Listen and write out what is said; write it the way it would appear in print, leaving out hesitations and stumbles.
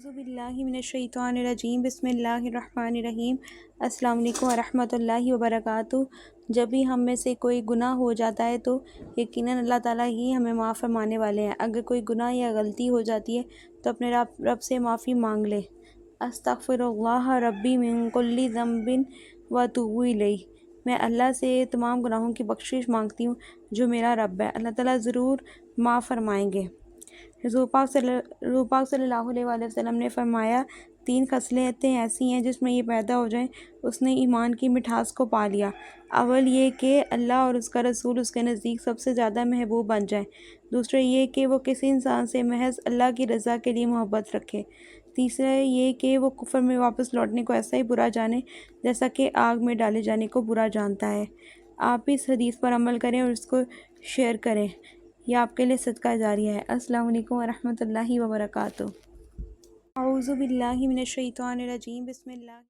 اعوذ باللہ من الشیطان الرجیم بسم اللہ الرحمن الرحیم۔ السلام علیکم ورحمۃ اللہ وبرکاتہ۔ جب بھی ہم میں سے کوئی گناہ ہو جاتا ہے تو یقیناً اللہ تعالیٰ ہی ہمیں معاف فرمانے والے ہیں۔ اگر کوئی گناہ یا غلطی ہو جاتی ہے تو اپنے رب سے معافی مانگ لے۔ استغفر اللہ ربی من کل ذنب واتوب الیہ۔ میں اللہ سے تمام گناہوں کی بخشش مانگتی ہوں جو میرا رب ہے۔ اللہ تعالیٰ ضرور معاف فرمائیں گے۔ حضور پاک صلی اللہ علیہ وآلہ وسلم نے فرمایا، 3 خصلتیں ایسی ہیں جس میں یہ پیدا ہو جائیں اس نے ایمان کی مٹھاس کو پا لیا۔ اول یہ کہ اللہ اور اس کا رسول اس کے نزدیک سب سے زیادہ محبوب بن جائیں۔ دوسرا یہ کہ وہ کسی انسان سے محض اللہ کی رضا کے لیے محبت رکھے۔ تیسرا یہ کہ وہ کفر میں واپس لوٹنے کو ایسا ہی برا جانے جیسا کہ آگ میں ڈالے جانے کو برا جانتا ہے۔ آپ بھی اس حدیث پر عمل کریں اور اس کو شیئر کریں، یہ آپ کے لیے صدقہ جاریہ ہے۔ السلام علیکم ورحمۃ اللہ وبرکاتہ۔ اعوذ باللہ من الشیطان الرجیم بسم اللہ